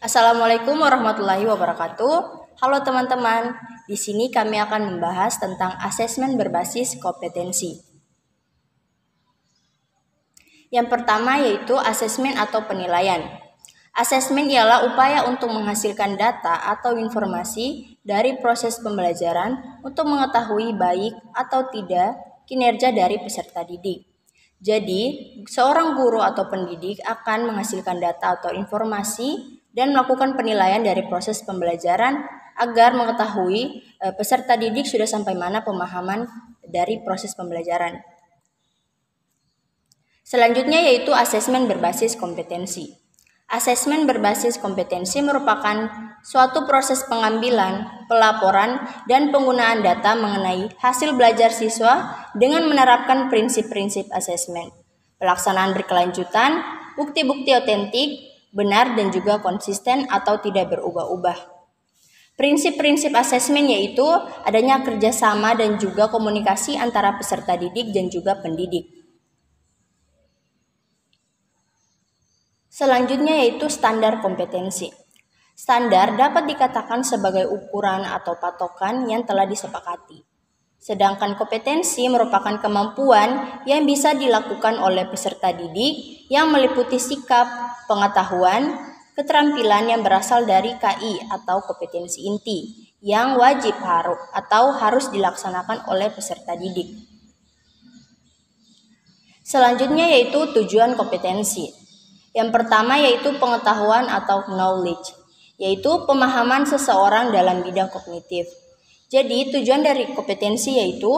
Assalamualaikum warahmatullahi wabarakatuh. Halo teman-teman, di sini kami akan membahas tentang asesmen berbasis kompetensi. Yang pertama yaitu asesmen atau penilaian. Asesmen ialah upaya untuk menghasilkan data atau informasi dari proses pembelajaran untuk mengetahui baik atau tidak kinerja dari peserta didik. Jadi, seorang guru atau pendidik akan menghasilkan data atau informasi dan melakukan penilaian dari proses pembelajaran agar mengetahui peserta didik sudah sampai mana pemahaman dari proses pembelajaran. Selanjutnya yaitu asesmen berbasis kompetensi. Asesmen berbasis kompetensi merupakan suatu proses pengambilan, pelaporan, dan penggunaan data mengenai hasil belajar siswa dengan menerapkan prinsip-prinsip asesmen, pelaksanaan berkelanjutan, bukti-bukti otentik, benar dan juga konsisten atau tidak berubah-ubah. Prinsip-prinsip asesmen yaitu adanya kerjasama dan juga komunikasi antara peserta didik dan juga pendidik. Selanjutnya yaitu standar kompetensi. Standar dapat dikatakan sebagai ukuran atau patokan yang telah disepakati. Sedangkan kompetensi merupakan kemampuan yang bisa dilakukan oleh peserta didik yang meliputi sikap, pengetahuan, keterampilan yang berasal dari KI atau kompetensi inti yang wajib harus dilaksanakan oleh peserta didik. Selanjutnya yaitu tujuan kompetensi. Yang pertama yaitu pengetahuan atau knowledge, yaitu pemahaman seseorang dalam bidang kognitif. Jadi tujuan dari kompetensi yaitu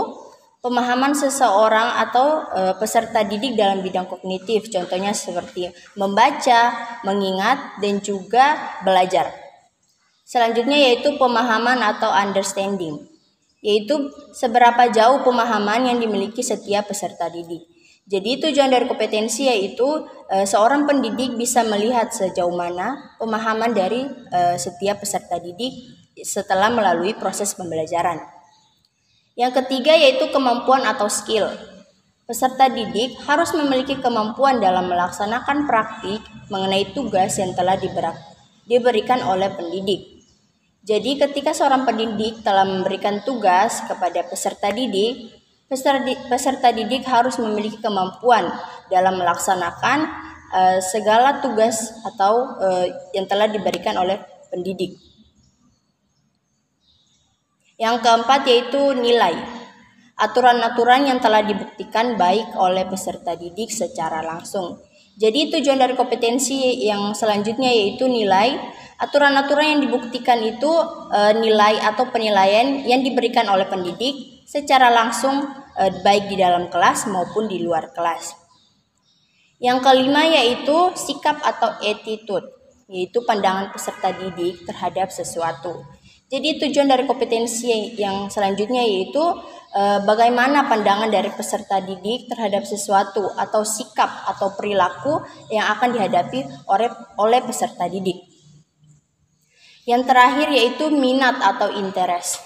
pemahaman seseorang atau peserta didik dalam bidang kognitif, contohnya seperti membaca, mengingat, dan juga belajar. Selanjutnya yaitu pemahaman atau understanding, yaitu seberapa jauh pemahaman yang dimiliki setiap peserta didik. Jadi tujuan dari kompetensi yaitu seorang pendidik bisa melihat sejauh mana pemahaman dari setiap peserta didik setelah melalui proses pembelajaran. Yang ketiga yaitu kemampuan atau skill. Peserta didik harus memiliki kemampuan dalam melaksanakan praktik mengenai tugas yang telah diberikan oleh pendidik. Jadi ketika seorang pendidik telah memberikan tugas kepada peserta didik, peserta didik harus memiliki kemampuan dalam melaksanakan segala tugas atau yang telah diberikan oleh pendidik. Yang keempat yaitu nilai. Aturan-aturan yang telah dibuktikan baik oleh peserta didik secara langsung. Jadi tujuan dari kompetensi yang selanjutnya yaitu nilai. Aturan-aturan yang dibuktikan itu nilai atau penilaian yang diberikan oleh pendidik secara langsung baik di dalam kelas maupun di luar kelas. Yang kelima yaitu sikap atau attitude, yaitu pandangan peserta didik terhadap sesuatu. Jadi tujuan dari kompetensi yang selanjutnya yaitu bagaimana pandangan dari peserta didik terhadap sesuatu atau sikap atau perilaku yang akan dihadapi oleh peserta didik. Yang terakhir yaitu minat atau interest.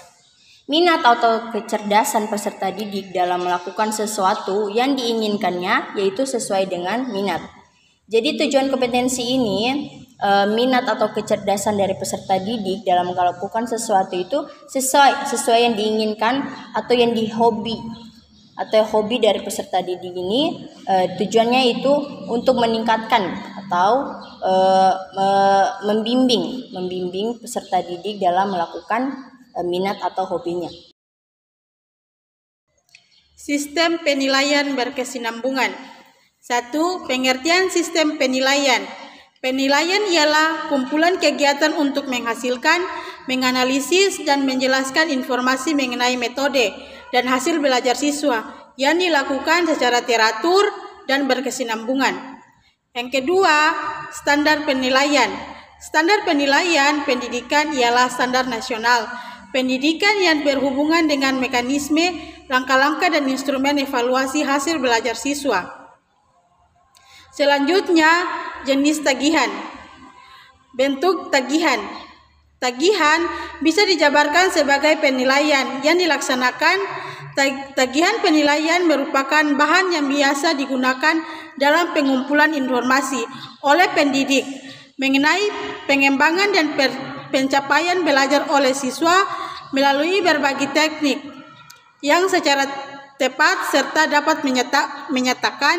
Minat atau kecerdasan peserta didik dalam melakukan sesuatu yang diinginkannya yaitu sesuai dengan minat. Jadi tujuan kompetensi ini minat atau kecerdasan dari peserta didik dalam melakukan sesuatu itu sesuai yang diinginkan atau yang dihobi atau hobi dari peserta didik ini tujuannya itu untuk meningkatkan atau membimbing peserta didik dalam melakukan minat atau hobinya. Sistem penilaian berkesinambungan. 1. Pengertian sistem penilaian. Penilaian ialah kumpulan kegiatan untuk menghasilkan, menganalisis, dan menjelaskan informasi mengenai metode dan hasil belajar siswa yang dilakukan secara teratur dan berkesinambungan. Yang kedua, standar penilaian. Standar penilaian pendidikan ialah standar nasional pendidikan yang berhubungan dengan mekanisme, langkah-langkah, dan instrumen evaluasi hasil belajar siswa. Selanjutnya, jenis tagihan. Bentuk tagihan. Tagihan bisa dijabarkan sebagai penilaian yang dilaksanakan. Tagihan penilaian merupakan bahan yang biasa digunakan dalam pengumpulan informasi oleh pendidik mengenai pengembangan dan pencapaian belajar oleh siswa melalui berbagai teknik yang secara tepat serta dapat menyatakan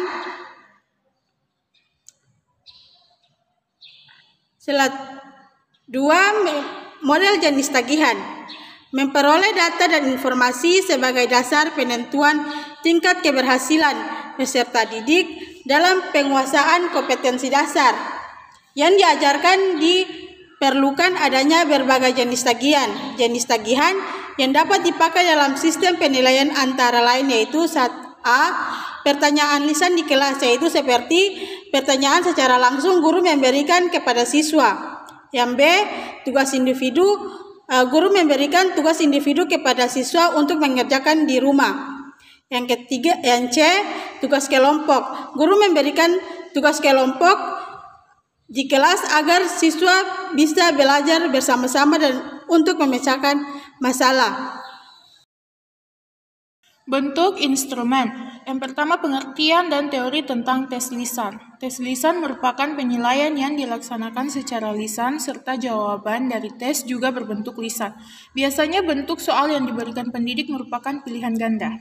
model jenis tagihan, memperoleh data dan informasi sebagai dasar penentuan tingkat keberhasilan peserta didik dalam penguasaan kompetensi dasar yang diajarkan. Diperlukan adanya berbagai jenis tagihan yang dapat dipakai dalam sistem penilaian antara lain yaitu A. Pertanyaan lisan di kelas, yaitu seperti pertanyaan secara langsung guru memberikan kepada siswa. Yang B. Tugas individu, guru memberikan tugas individu kepada siswa untuk mengerjakan di rumah. Yang C. Tugas kelompok, guru memberikan tugas kelompok di kelas agar siswa bisa belajar bersama-sama dan untuk memecahkan masalah. Bentuk instrumen. Yang pertama, pengertian dan teori tentang tes lisan. Tes lisan merupakan penilaian yang dilaksanakan secara lisan serta jawaban dari tes juga berbentuk lisan. Biasanya bentuk soal yang diberikan pendidik merupakan pilihan ganda.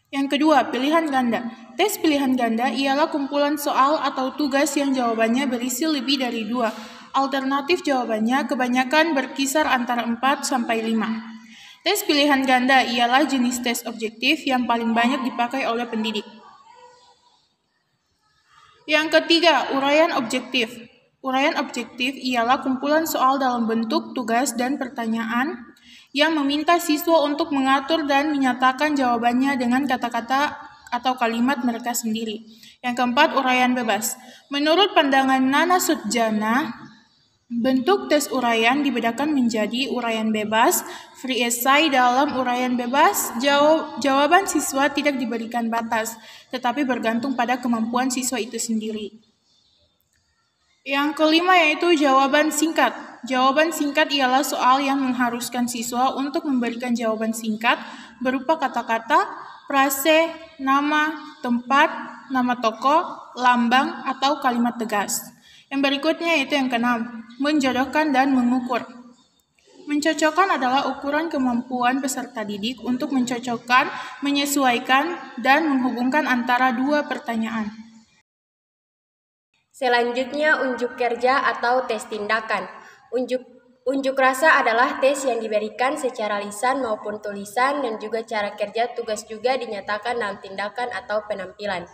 Yang kedua, pilihan ganda. Tes pilihan ganda ialah kumpulan soal atau tugas yang jawabannya berisi lebih dari 2. Alternatif jawabannya kebanyakan berkisar antara 4 sampai 5. Tes pilihan ganda ialah jenis tes objektif yang paling banyak dipakai oleh pendidik. Yang ketiga, uraian objektif. Uraian objektif ialah kumpulan soal dalam bentuk tugas dan pertanyaan yang meminta siswa untuk mengatur dan menyatakan jawabannya dengan kata-kata atau kalimat mereka sendiri. Yang keempat, uraian bebas. Menurut pandangan Nana Sudjana, bentuk tes uraian dibedakan menjadi uraian bebas, free essay. Dalam uraian bebas, jawaban siswa tidak diberikan batas, tetapi bergantung pada kemampuan siswa itu sendiri. Yang kelima yaitu jawaban singkat. Jawaban singkat ialah soal yang mengharuskan siswa untuk memberikan jawaban singkat berupa kata-kata, frase, nama, tempat, nama tokoh, lambang, atau kalimat tegas. Yang berikutnya yaitu yang keenam, menjodohkan dan mengukur. Mencocokkan adalah ukuran kemampuan peserta didik untuk mencocokkan, menyesuaikan, dan menghubungkan antara 2 pertanyaan. Selanjutnya, unjuk kerja atau tes tindakan. Unjuk rasa adalah tes yang diberikan secara lisan maupun tulisan dan juga cara kerja tugas juga dinyatakan dalam tindakan atau penampilan.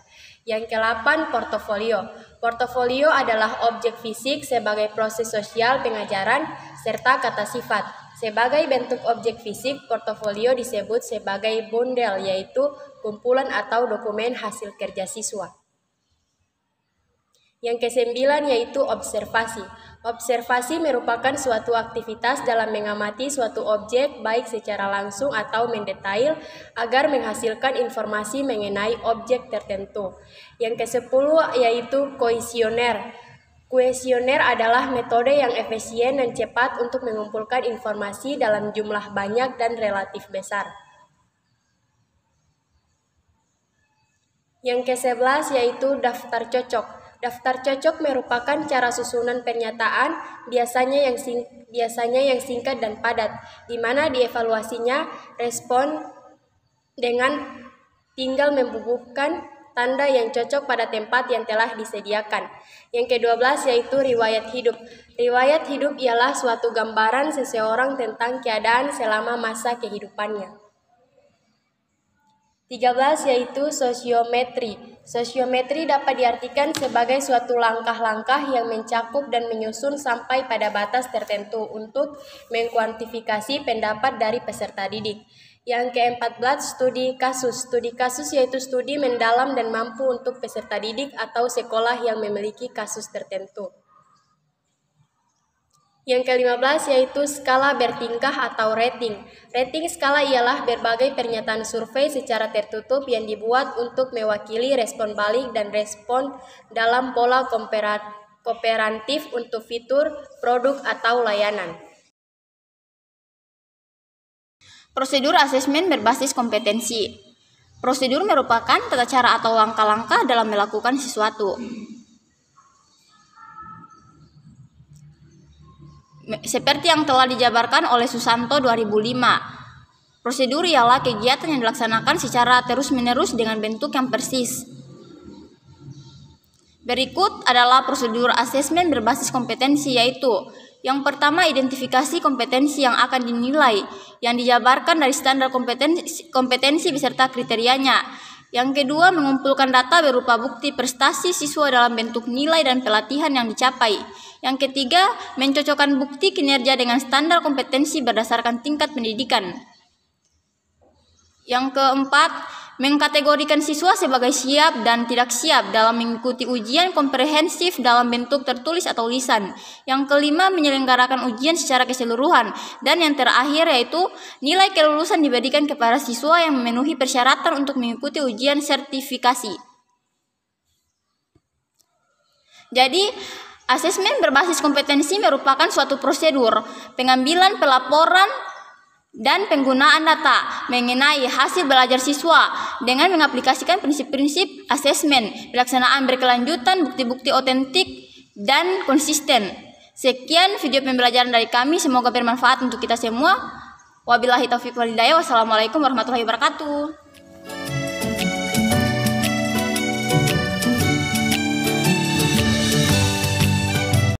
Yang ke-8, portofolio. Portofolio adalah objek fisik sebagai proses sosial pengajaran serta kata sifat. Sebagai bentuk objek fisik, portofolio disebut sebagai bundel, yaitu kumpulan atau dokumen hasil kerja siswa. Yang ke-9 yaitu observasi. Observasi merupakan suatu aktivitas dalam mengamati suatu objek baik secara langsung atau mendetail agar menghasilkan informasi mengenai objek tertentu. Yang ke-10 yaitu kuesioner. Kuesioner adalah metode yang efisien dan cepat untuk mengumpulkan informasi dalam jumlah banyak dan relatif besar. Yang ke-11 yaitu daftar cocok. Daftar cocok merupakan cara susunan pernyataan biasanya yang singkat dan padat, di mana dievaluasinya respon dengan tinggal membubuhkan tanda yang cocok pada tempat yang telah disediakan. Yang ke-12 yaitu riwayat hidup. Riwayat hidup ialah suatu gambaran seseorang tentang keadaan selama masa kehidupannya. 13 yaitu sosiometri. Sosiometri dapat diartikan sebagai suatu langkah-langkah yang mencakup dan menyusun sampai pada batas tertentu untuk mengkuantifikasi pendapat dari peserta didik. Yang ke-14, studi kasus. Studi kasus yaitu studi mendalam dan mampu untuk peserta didik atau sekolah yang memiliki kasus tertentu. Yang ke-15 yaitu skala bertingkah atau rating. Rating skala ialah berbagai pernyataan survei secara tertutup yang dibuat untuk mewakili respon balik dan respon dalam pola kooperatif untuk fitur, produk, atau layanan. Prosedur asesmen berbasis kompetensi. Prosedur merupakan tata cara atau langkah-langkah dalam melakukan sesuatu. seperti yang telah dijabarkan oleh Susanto 2005. Prosedur ialah kegiatan yang dilaksanakan secara terus-menerus dengan bentuk yang persis. Berikut adalah prosedur asesmen berbasis kompetensi, yaitu yang pertama, identifikasi kompetensi yang akan dinilai yang dijabarkan dari standar kompetensi beserta kriterianya. Yang kedua, mengumpulkan data berupa bukti prestasi siswa dalam bentuk nilai dan pelatihan yang dicapai. Yang ketiga, mencocokkan bukti kinerja dengan standar kompetensi berdasarkan tingkat pendidikan. Yang keempat, mengkategorikan siswa sebagai siap dan tidak siap dalam mengikuti ujian komprehensif dalam bentuk tertulis atau lisan. Yang kelima, menyelenggarakan ujian secara keseluruhan. Dan yang terakhir yaitu nilai kelulusan diberikan kepada siswa yang memenuhi persyaratan untuk mengikuti ujian sertifikasi. Jadi, asesmen berbasis kompetensi merupakan suatu prosedur pengambilan pelaporan dan penggunaan data mengenai hasil belajar siswa dengan mengaplikasikan prinsip-prinsip asesmen, pelaksanaan berkelanjutan, bukti-bukti otentik, dan konsisten. Sekian video pembelajaran dari kami, semoga bermanfaat untuk kita semua. Wabillahi taufiq wal hidayah. Wassalamualaikum warahmatullahi wabarakatuh.